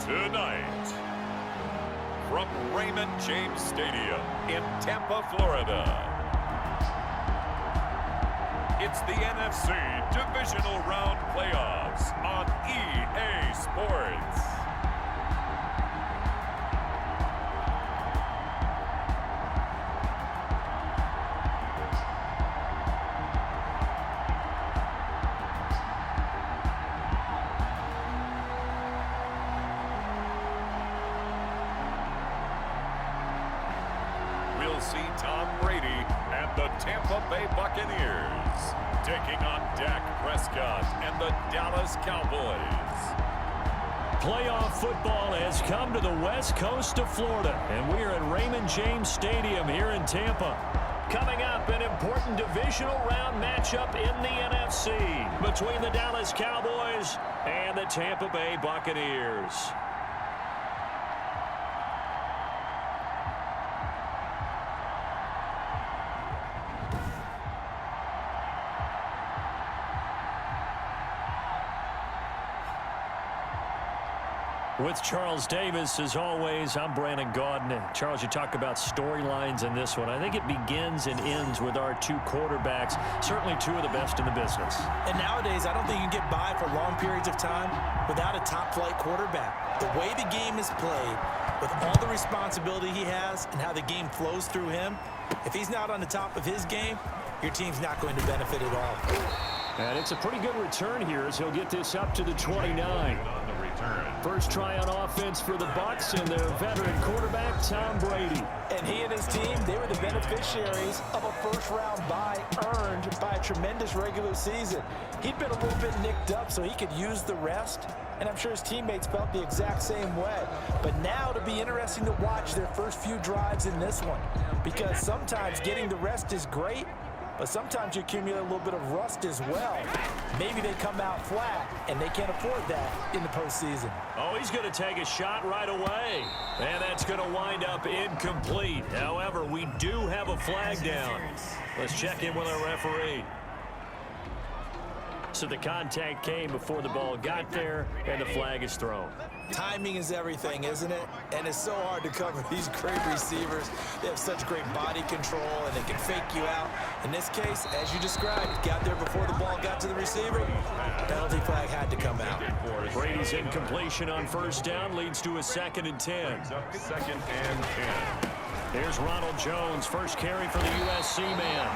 Tonight, from Raymond James Stadium in Tampa, Florida, it's the NFC Divisional Round Playoffs on EA Sports. We'll see Tom Brady and the Tampa Bay Buccaneers taking on Dak Prescott and the Dallas Cowboys. Playoff football has come to the west coast of Florida, and we are at Raymond James Stadium here in Tampa. Coming up, an important divisional round matchup in the NFC between the Dallas Cowboys and the Tampa Bay Buccaneers. With Charles Davis, as always, I'm Brandon Gaudin. Charles, you talk about storylines in this one. I think it begins and ends with our two quarterbacks, certainly two of the best in the business. And nowadays, I don't think you can get by for long periods of time without a top-flight quarterback. The way the game is played, with all the responsibility he has and how the game flows through him, if he's not on the top of his game, your team's not going to benefit at all. And it's a pretty good return here as he'll get this up to the 29. First try on offense for the Bucs and their veteran quarterback, Tom Brady. And he and his team, they were the beneficiaries of a first-round bye earned by a tremendous regular season. He'd been a little bit nicked up, so he could use the rest, and I'm sure his teammates felt the exact same way. But now it'll be interesting to watch their first few drives in this one, because sometimes getting the rest is great, but sometimes you accumulate a little bit of rust as well. Maybe they come out flat, and they can't afford that in the postseason. Oh, he's going to take a shot right away. And that's going to wind up incomplete. However, we do have a flag down. Let's check in with our referee. So the contact came before the ball got there, and the flag is thrown. Timing is everything, isn't it? And it's so hard to cover these great receivers. They have such great body control, and they can fake you out. In this case, as you described, got there before the ball got to the receiver. Penalty flag had to come out. Brady's incompletion on first down leads to a 2nd and 10. 2nd and 10. Here's Ronald Jones, first carry for the USC man.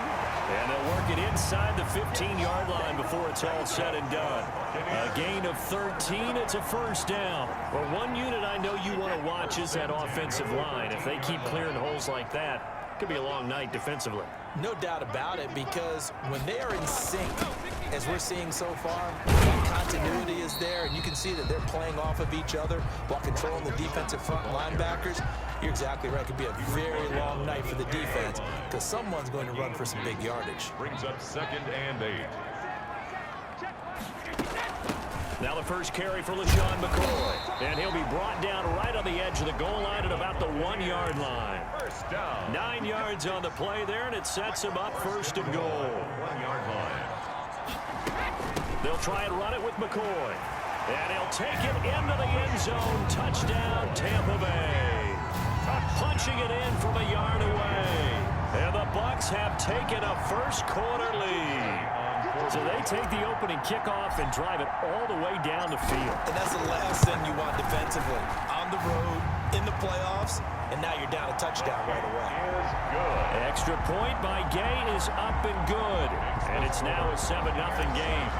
And they'll work it inside the 15-yard line before it's all said and done. A gain of 13, it's a first down. Well, one unit I know you want to watch is that offensive line. If they keep clearing holes like that, it could be a long night defensively. No doubt about it, because when they are in sync, as we're seeing so far, continuity is there, and you can see that they're playing off of each other while controlling the defensive front linebackers. You're exactly right. It could be a very long night for the defense because someone's going to run for some big yardage. Brings up 2nd and 8. Now the first carry for LaShawn McCoy. And he'll be brought down right on the edge of the goal line at about the 1-yard line. First down. 9 yards on the play there, and it sets him up first and goal. 1-yard line. They'll try and run it with McCoy. And he'll take it into the end zone. Touchdown, Tampa Bay. Punching it in from a yard away. And the Bucs have taken a first-quarter lead. So they take the opening kickoff and drive it all the way down the field. And that's the last thing you want defensively. On the road, in the playoffs, and now you're down a touchdown right away. Good. Extra point by Gay is up and good. And it's now a 7-0 game.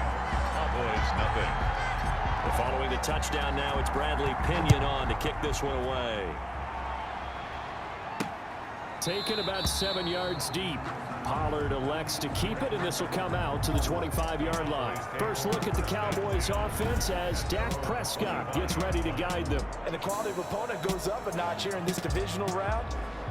Cowboys, nothing. Following the touchdown now, it's Bradley Pinion on to kick this one away. Taken about 7 yards deep. Pollard elects to keep it, and this will come out to the 25-yard line. First look at the Cowboys offense as Dak Prescott gets ready to guide them. And the quality of opponent goes up a notch here in this divisional round.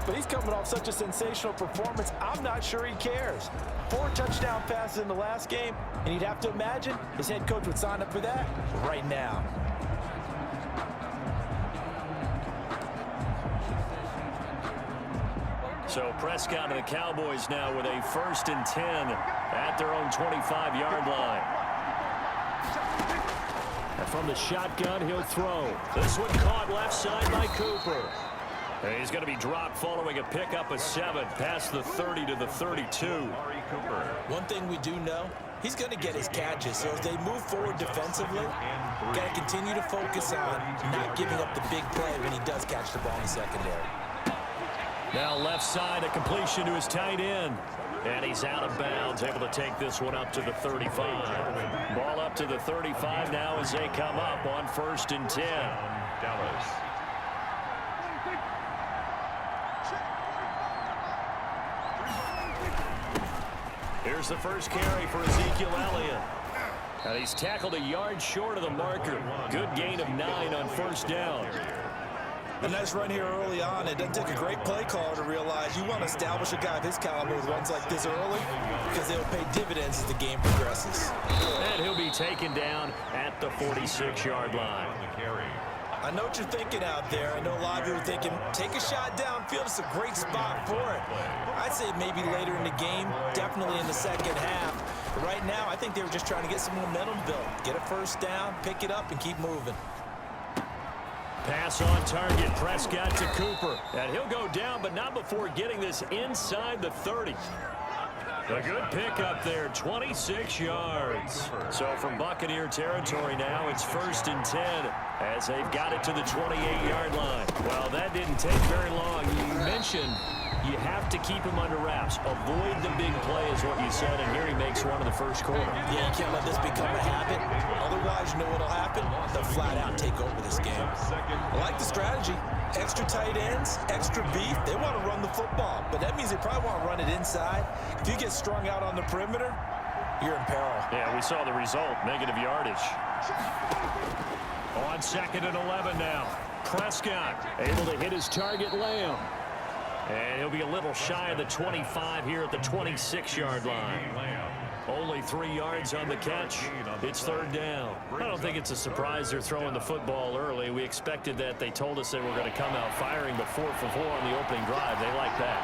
But he's coming off such a sensational performance, I'm not sure he cares. 4 touchdown passes in the last game, and you'd have to imagine his head coach would sign up for that right now. So Prescott and the Cowboys now with a 1st and 10 at their own 25-yard line. A from the shotgun. He'll throw. This one caught left side by Cooper. And he's going to be dropped following a pickup of 7 past the 30 to the 32. One thing we do know, he's going to get his catches. So as they move forward defensively, got to continue to focus on not giving up the big play when he does catch the ball in the secondary. Now left side, a completion to his tight end. And he's out of bounds, able to take this one up to the 35. Ball up to the 35 now as they come up on 1st and 10. Dallas. Here's the first carry for Ezekiel Elliott. And he's tackled a yard short of the marker. Good gain of 9 on 1st down. A nice run here early on. It doesn't take a great play caller to realize you want to establish a guy of his caliber with runs like this early because they'll pay dividends as the game progresses. And he'll be taken down at the 46-yard line. I know what you're thinking out there. I know a lot of you are thinking, take a shot downfield. It's a great spot for it. I'd say maybe later in the game, definitely in the second half. But right now, I think they were just trying to get some momentum built. Get a 1st down, pick it up, and keep moving. Pass on target, Prescott to Cooper. And he'll go down, but not before getting this inside the 30. A good pickup there, 26 yards. So from Buccaneer territory now, it's 1st and 10 as they've got it to the 28-yard line. Well, that didn't take very long. You mentioned you have to keep him under wraps. Avoid the big play is what you said, and here he makes one in the 1st quarter. Yeah, you can't let this become a habit. Otherwise, you know what'll happen? They'll flat out take over this game. I like the strategy. Extra tight ends, extra beef. They want to run the football, but that means they probably want to run it inside. If you get strung out on the perimeter, you're in peril. Yeah, we saw the result, negative yardage. On 2nd and 11 now. Prescott able to hit his target, Lamb. And he'll be a little shy of the 25 here at the 26-yard line. Only 3 yards on the catch. It's 3rd down. I don't think it's a surprise they're throwing the football early. We expected that. They told us they were going to come out firing, but 4 for 4 on the opening drive. They like that.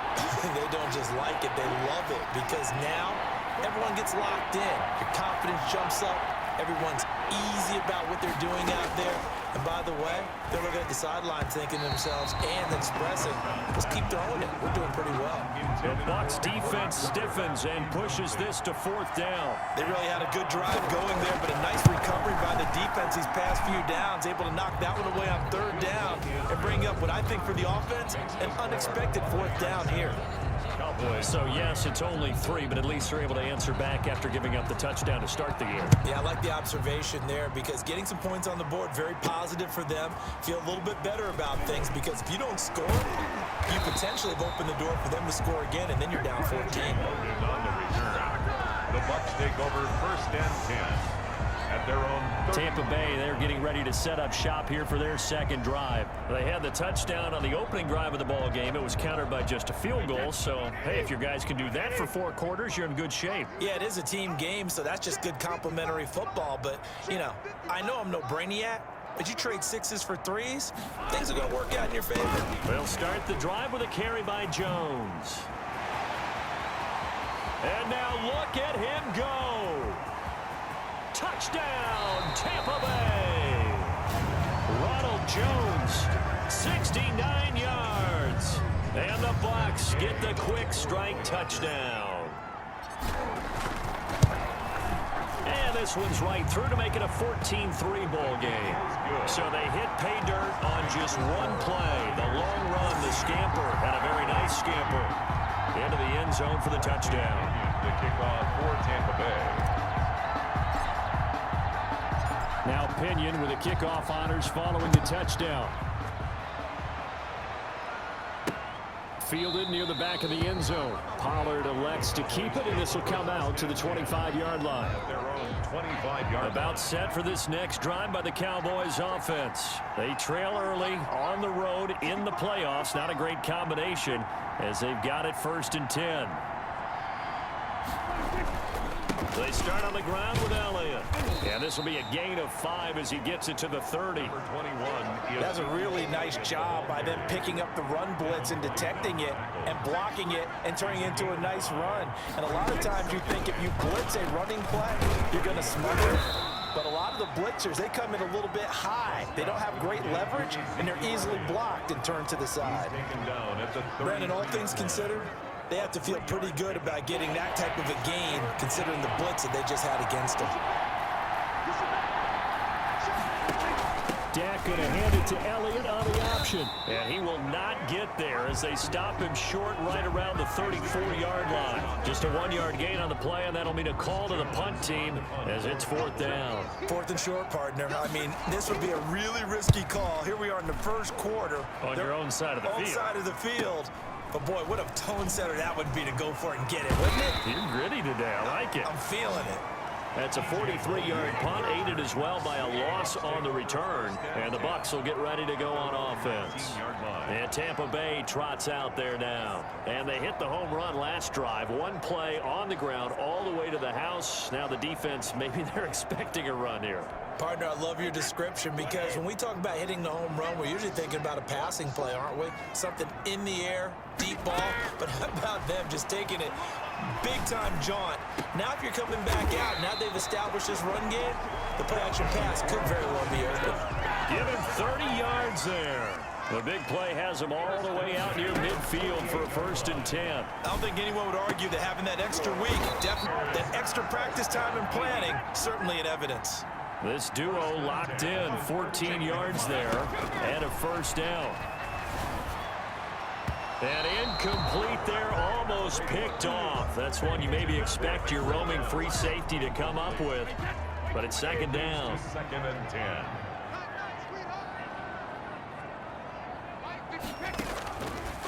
They don't just like it, they love it, because now everyone gets locked in. Your confidence jumps up. Everyone's easy about what they're doing out there. And by the way, they're looking at the sideline thinking to themselves and expressing, let's keep throwing it. We're doing pretty well. The Bucs defense stiffens and pushes this to 4th down. They really had a good drive going there, but a nice recovery by the defense these past few downs, able to knock that one away on 3rd down and bring up what I think for the offense, an unexpected 4th down here. So, yes, it's only 3, but at least they're able to answer back after giving up the touchdown to start the year. Yeah, I like the observation there because getting some points on the board, very positive for them. Feel a little bit better about things because if you don't score, you potentially have opened the door for them to score again, and then you're down 14. On the return, the Bucs take over 1st and 10. At their own Tampa Bay, they're getting ready to set up shop here for their 2nd drive. They had the touchdown on the opening drive of the ball game. It was countered by just a field goal. So, hey, if your guys can do that for 4 quarters, you're in good shape. Yeah, it is a team game, so that's just good complimentary football. But, you know, I know I'm no brainiac, but you trade 6s for 3s, things are going to work out in your favor. They'll start the drive with a carry by Jones. And now look at him go. Touchdown, Tampa Bay. Ronald Jones, 69 yards. And the Bucs get the quick strike touchdown. And this one's right through to make it a 14-3 ball game. So they hit pay dirt on just one play. The long run, the scamper, and a very nice scamper into the end zone for the touchdown. The kickoff for Tampa Bay. Now Pinion with the kickoff honors following the touchdown. Fielded near the back of the end zone. Pollard elects to keep it, and this will come out to the 25-yard line. Their own 25-yard About set for this next drive by the Cowboys offense. They trail early on the road in the playoffs. Not a great combination as they've got it 1st and 10. They start on the ground with Elliott. And this will be a gain of 5 as he gets it to the 30. Number 21. That's a really nice job by them picking up the run blitz and detecting it and blocking it and turning it into a nice run. And a lot of times you think if you blitz a running play, you're going to smother it. But a lot of the blitzers, they come in a little bit high. They don't have great leverage, and they're easily blocked and turned to the side. Brandon, all things considered, they have to feel pretty good about getting that type of a gain, considering the blitz that they just had against them. Dak going to hand it to Elliott on the option. And he will not get there as they stop him short right around the 34-yard line. Just a 1-yard gain on the play, and that'll mean a call to the punt team as it's 4th down. 4th and short, partner. I mean, this would be a really risky call. Here we are in the first quarter. On your own side of the field. Own side of the field. But, boy, what a tone setter that would be to go for it and get it, wouldn't it? You're gritty today. I like it. I'm feeling it. That's a 43-yard punt, aided as well by a loss on the return. And the Bucs will get ready to go on offense. And Tampa Bay trots out there now. And they hit the home run last drive. One play on the ground all the way to the house. Now the defense, maybe they're expecting a run here. Partner, I love your description because when we talk about hitting the home run, we're usually thinking about a passing play, aren't we? Something in the air, deep ball. But how about them just taking it big-time jaunt? Now if you're coming back out, now they've established this run game, the play-action pass could very well be open. Give him 30 yards there. The big play has him all the way out near midfield for a 1st and 10. I don't think anyone would argue that having that extra week, definitely that extra practice time and planning, certainly in evidence. This duo locked in, 14 yards there, and a 1st down. And incomplete there, almost picked off. That's one you maybe expect your roaming free safety to come up with. But it's 2nd down. 2nd and 10.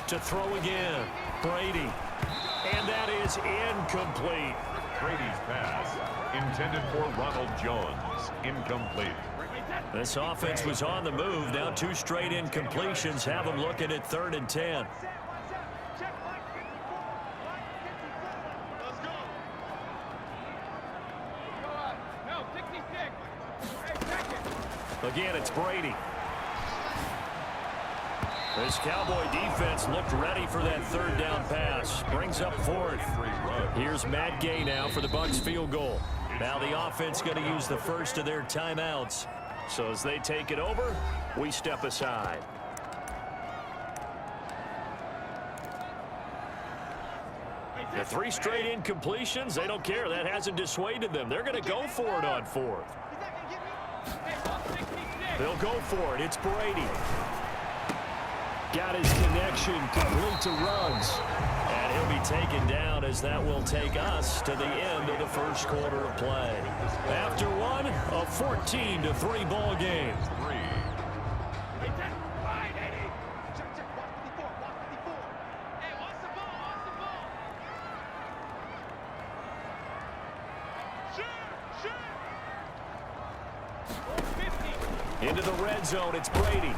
To throw again, Brady. And that is incomplete. Brady's pass, intended for Ronald Jones, incomplete. This offense was on the move. Now 2 straight incompletions have them looking at 3rd and 10. Again, it's Brady. This Cowboy defense looked ready for that 3rd down pass. Brings up 4th. Here's Matt Gay now for the Bucs field goal. Now the offense going to use the first of their timeouts. So as they take it over, we step aside. The 3 straight incompletions, they don't care. That hasn't dissuaded them. They're going to go for it on 4th. They'll go for it. It's Brady. Got his connection complete to Ruggs. And he'll be taken down as that will take us to the end of the 1st quarter of play. After one, a 14-3 ball game. Into the red zone, it's Brady.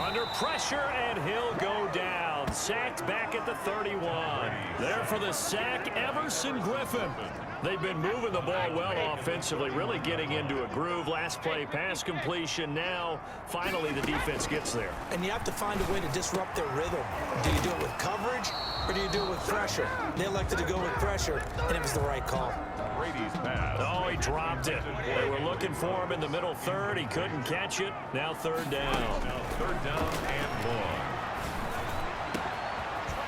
Under pressure, and he'll go down. Sacked back at the 31. There for the sack, Everson Griffin. They've been moving the ball well offensively, really getting into a groove. Last play, pass completion. Now, finally, the defense gets there. And you have to find a way to disrupt their rhythm. Do you do it with coverage, or do you do it with pressure? They elected to go with pressure, and it was the right call. Brady's pass. Oh, he dropped it. They were looking for him in the middle 3rd. He couldn't catch it. Now 3rd down. Now 3rd down and 1.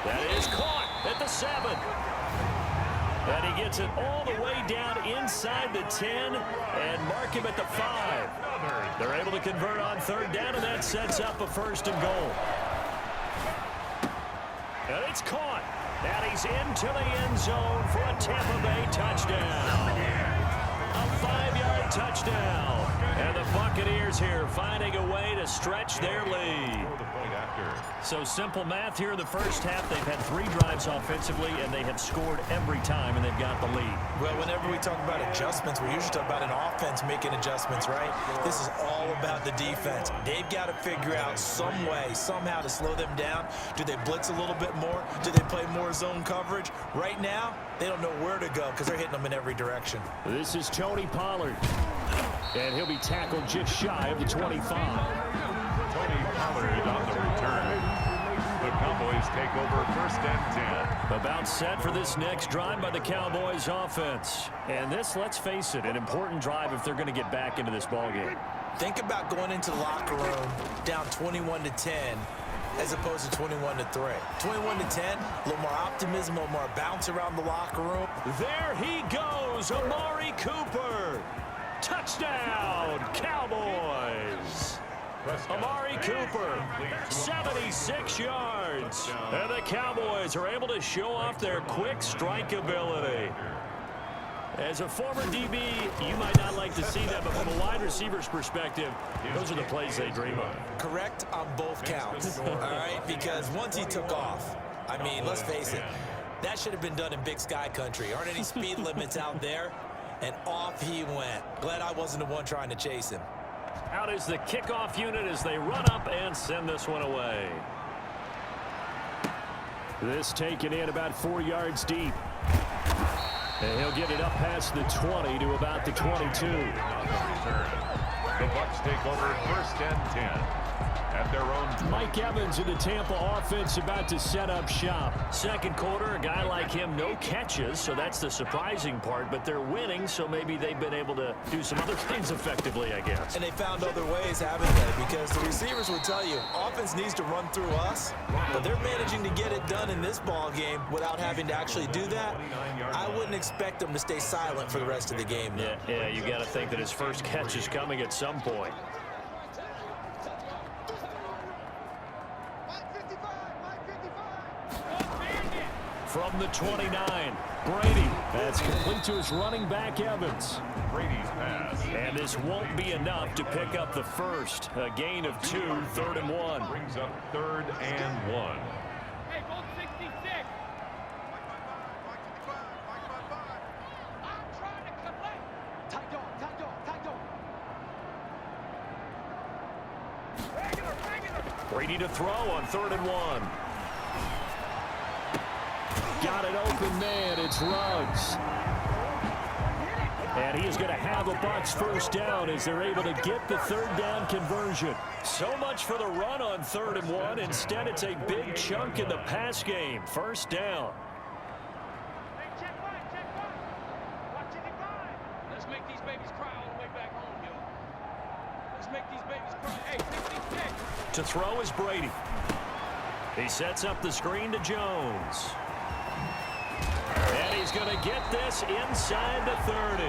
That is caught at the 7. And he gets it all the way down inside the 10 and mark him at the 5. They're able to convert on 3rd down, and that sets up a 1st and goal. And it's caught. And he's into the end zone for a Tampa Bay touchdown. A 5-yard touchdown. And the Buccaneers here finding a way to stretch their lead. So simple math here in the first half. They've had 3 drives offensively, and they have scored every time, and they've got the lead. Well, whenever we talk about adjustments, we usually talk about an offense making adjustments, right? This is all about the defense. They've got to figure out some way, somehow to slow them down. Do they blitz a little bit more? Do they play more zone coverage? Right now, they don't know where to go because they're hitting them in every direction. This is Tony Pollard, and he'll be tackled just shy of the 25. Tony Pollard on the return. The Cowboys take over 1st and 10. About set for this next drive by the Cowboys offense. And this, let's face it, an important drive if they're going to get back into this ballgame. Think about going into the locker room down 21-10 as opposed to 21-3. 21-10, a little more optimism, a little more bounce around the locker room. There he goes, Amari Cooper. Touchdown, Cowboys. Amari Cooper, 76 yards. And the Cowboys are able to show off their quick strike ability. As a former DB, you might not like to see that, but from a wide receiver's perspective, those are the plays they dream of. Correct on both counts, all right? Because once he took off, I mean, let's face it, that should have been done in Big Sky country. Aren't any speed limits out there? And off he went. Glad I wasn't the one trying to chase him. Out is the kickoff unit as they run up and send this one away. This taken in about 4 yards deep. And he'll get it up past the 20 to about the 22. The Bucs take over 1st and 10 at their own. Mike Evans in the Tampa offense about to set up shop. Second quarter, a guy like him, no catches, so that's the surprising part. But they're winning, so maybe they've been able to do some other things effectively, I guess. And they found other ways, haven't they? Because the receivers will tell you, offense needs to run through us, but they're managing to get it done in this ball game without having to actually do that. I wouldn't expect them to stay silent for the rest of the game. Yeah, you got to think that his first catch is coming at some point. From the 29, Brady. That's complete to his running back, Evans. Brady's pass. And this won't be enough to pick up the first. A gain of 2, 3rd and 1. Brings up 3rd and 1. Hey, go 66. I'm trying to collect. Tight dog, tight dog, tight dog. Regular. Brady to throw on 3rd and 1. Got it open man, it's Ruggs. And he is going to have a Bucs first down as they're able to get the 3rd down conversion. So much for the run on 3rd and 1. Instead, it's a big chunk in the pass game. First down. Hey, check one. Watch it divide. Let's make these babies cry all the way back home, yo. Let's make these babies cry. Hey, 66. To throw is Brady. He sets up the screen to Jones. And he's going to get this inside the 30.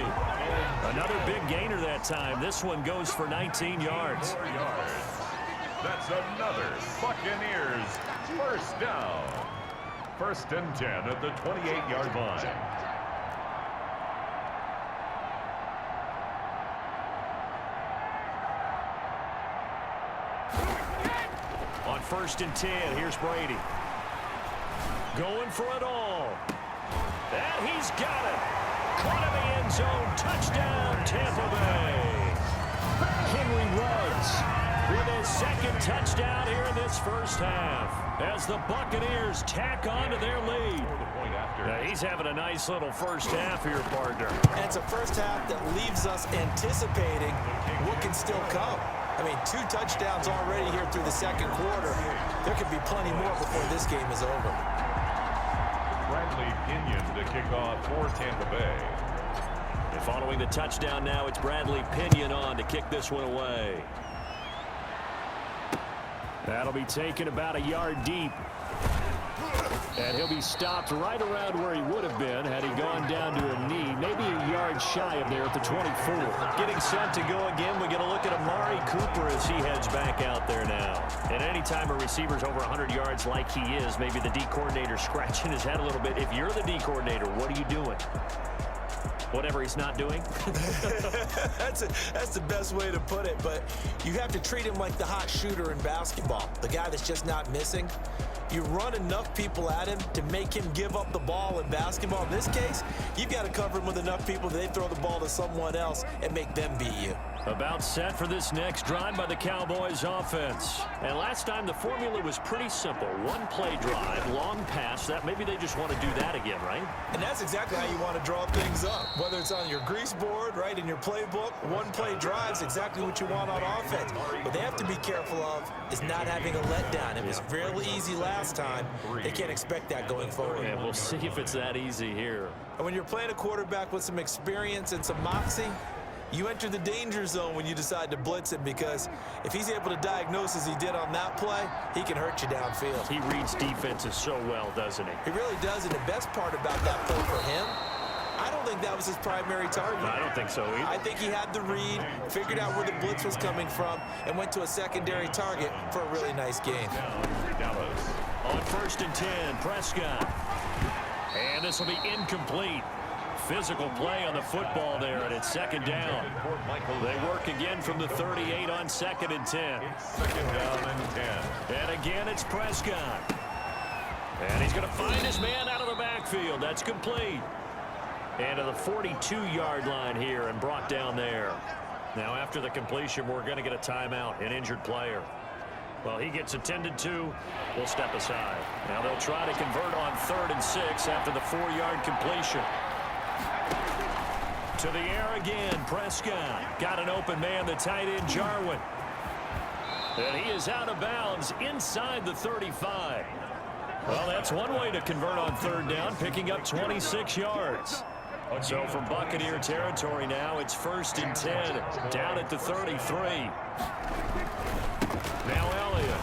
Another big gainer that time. This one goes for 19 yards. 4 yards. That's another Buccaneers first down. 1st and 10 at the 28-yard line. On 1st and 10, here's Brady. Going for it all. And he's got it. Caught in the end zone. Touchdown, Tampa Bay. Henry Ruggs with his 2nd touchdown here in this first half as the Buccaneers tack on to their lead. Now, he's having a nice little first half here, partner. And it's a first half that leaves us anticipating what can still come. I mean, 2 touchdowns already here through the 2nd quarter. There could be plenty more before this game is over. Bradley Pinion to kick off for Tampa Bay. And following the touchdown now, it's Bradley Pinion on to kick this one away. That'll be taken about a yard deep. And he'll be stopped right around where he would have been had he gone down to a knee, maybe a yard shy of there at the 24. Getting set to go again, we get a look at Amari Cooper as he heads back out there now. And anytime a receiver's over 100 yards like he is, maybe the D coordinator scratching his head a little bit. If you're the D coordinator, what are you doing? Whatever he's not doing? That's the best way to put it, but you have to treat him like the hot shooter in basketball, the guy that's just not missing. You run enough people at him to make him give up the ball in basketball. In this case, you've got to cover him with enough people that they throw the ball to someone else and make them beat you. About set for this next drive by the Cowboys offense. And last time the formula was pretty simple. One play drive, long pass. That maybe they just want to do that again, right? And that's exactly how you want to draw things up. Whether it's on your grease board, right, in your playbook, one play drive's exactly what you want on offense. What they have to be careful of is not having a letdown. It was real easy last time. They can't expect that going forward. And we'll see if it's that easy here. And when you're playing a quarterback with some experience and some moxie, you enter the danger zone when you decide to blitz him, because if he's able to diagnose as he did on that play, he can hurt you downfield. He reads defenses so well, doesn't he? He really does, and the best part about that play for him, I don't think that was his primary target. I don't think so either. I think he had the read, figured out where the blitz was coming from, and went to a secondary target for a really nice gain. On 1st and 10, Prescott. And this will be incomplete. Physical play on the football there, and it's 2nd down. They work again from the 38 on 2nd and 10. 2nd down and 10. And again, it's Prescott. And he's going to find his man out of the backfield. That's complete. And to the 42-yard line here and brought down there. Now, after the completion, we're going to get a timeout, an injured player. Well, he gets attended to. We'll step aside. Now they'll try to convert on 3rd and 6 after the 4-yard completion. To the air again, Prescott. Got an open man, the tight end, Jarwin. And he is out of bounds inside the 35. Well, that's one way to convert on 3rd down, picking up 26 yards. So from Buccaneer territory now, it's 1st and 10, down at the 33. Now Elliott.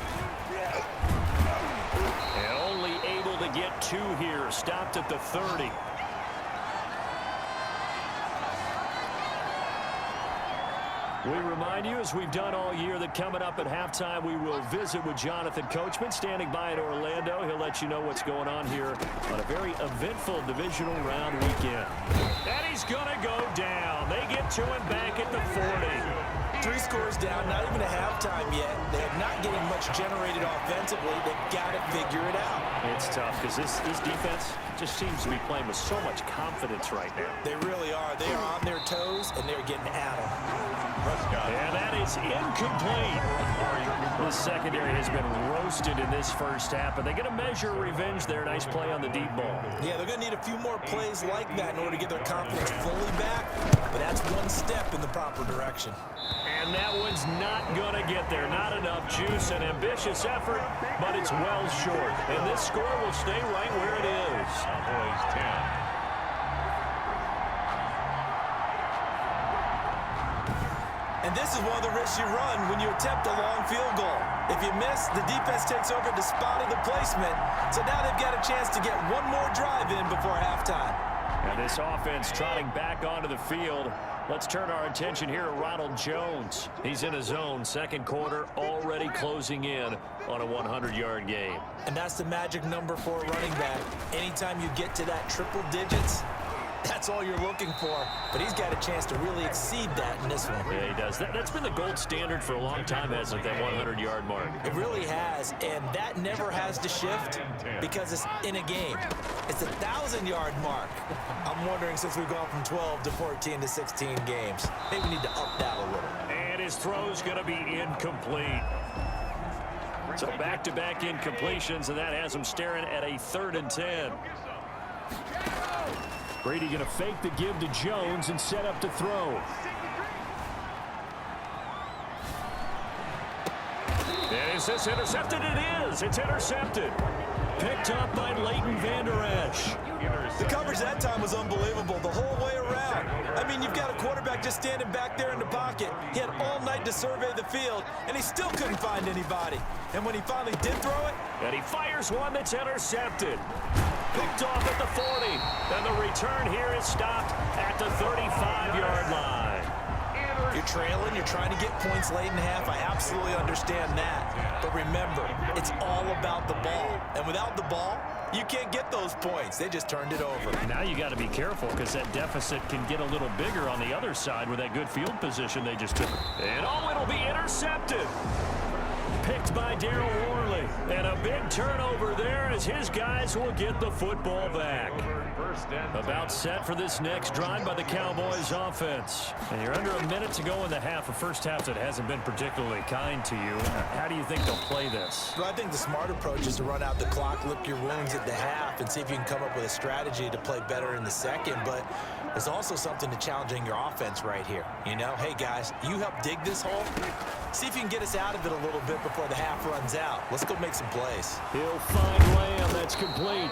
And only able to get 2 here, stopped at the 30. We remind you, as we've done all year, that coming up at halftime, we will visit with Jonathan Coachman, standing by in Orlando. He'll let you know what's going on here on a very eventful divisional round weekend. And he's going to go down. They get to him back at the 40. 3 scores down, not even a halftime yet. They're not getting much generated offensively. They've got to figure it out. It's tough because this defense just seems to be playing with so much confidence right now. They really are. They are on their toes, and they're getting at them. And that is incomplete. The secondary has been roasted in this first half, but they get a measure of revenge there. Nice play on the deep ball. Yeah, they're going to need a few more plays like that in order to get their confidence fully back, but that's one step in the proper direction. And that one's not going to get there. Not enough juice, an ambitious effort, but it's well short. And this score will stay right where it is. Cowboys 10. And this is one of the risks you run when you attempt a long field goal. If you miss, the defense takes over the spot of the placement. So now they've got a chance to get one more drive in before halftime. And this offense trotting back onto the field. Let's turn our attention here to Ronald Jones. He's in his zone, 2nd quarter, already closing in on a 100-yard game. And that's the magic number for a running back. Anytime you get to that triple digits, that's all you're looking for. But he's got a chance to really exceed that in this one. Yeah, he does. That's been the gold standard for a long time, hasn't it, that 100-yard mark? It really has, and that never has to shift because it's in a game. It's a 1,000-yard mark. I'm wondering, since we've gone from 12 to 14 to 16 games, maybe we need to up that a little. And his throw's going to be incomplete. So back-to-back incompletions, and that has him staring at a 3rd and 10. Brady going to fake the give to Jones and set up to throw. And is this intercepted? It is. It's intercepted. Picked up by Leighton Vander Esch. The coverage that time was unbelievable the whole way around. I mean, you've got a quarterback just standing back there in the pocket. He had all night to survey the field, and he still couldn't find anybody. And when he finally did throw it, and he fires one that's intercepted. Picked off at the 40. And the return here is stopped at the 35-yard line. You're trailing, you're trying to get points late in half. I absolutely understand that. But remember, it's all about the ball. And without the ball, you can't get those points. They just turned it over. Now you got to be careful because that deficit can get a little bigger on the other side with that good field position they just took. And it'll be intercepted. picked by Darryl Worley. And a big turnover there as his guys will get the football back. About set for this next drive by the Cowboys offense. And you're under a minute to go in the half. A first half that hasn't been particularly kind to you. How do you think they'll play this? Well, I think the smart approach is to run out the clock, lick your wounds at the half, and see if you can come up with a strategy to play better in the second. But there's also something to challenging your offense right here. You know, hey, guys, you help dig this hole. See if you can get us out of it a little bit before the half runs out. Let's go make some plays. He'll find Lamb. That's complete.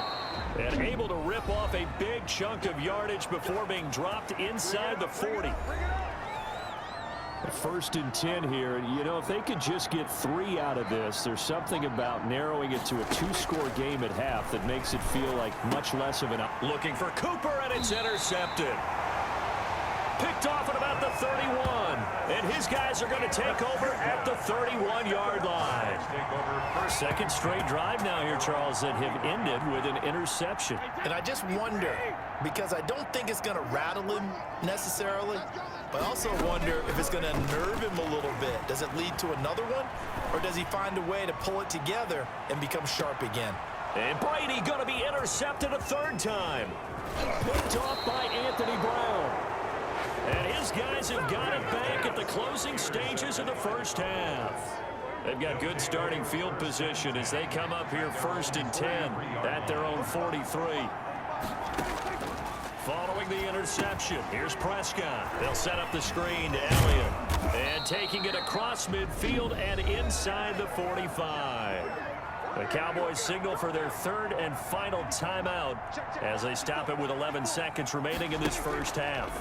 And able to rip off a big chunk of yardage before being dropped inside the 40. First and 10 here. You know, if they could just get 3 out of this, there's something about narrowing it to a 2-score game at half that makes it feel like much less of an... Looking for Cooper, and it's intercepted. Picked off at about the 31. And his guys are going to take over at the 31-yard line. Second straight drive now here, Charles, that have ended with an interception. And I just wonder, because I don't think it's going to rattle him necessarily, but I also wonder if it's going to nerve him a little bit. Does it lead to another one, or does he find a way to pull it together and become sharp again? And Brady going to be intercepted a third time. Picked off by Anthony Brown. And his guys have got it back at the closing stages of the first half. They've got good starting field position as they come up here first and 10 at their own 43. Following the interception, here's Prescott. They'll set up the screen to Elliott. And taking it across midfield and inside the 45. The Cowboys signal for their third and final timeout as they stop it with 11 seconds remaining in this first half.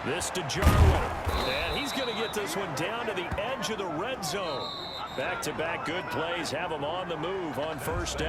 This to Jarwin, and he's going to get this one down to the edge of the red zone. Back-to-back good plays have him on the move on first down.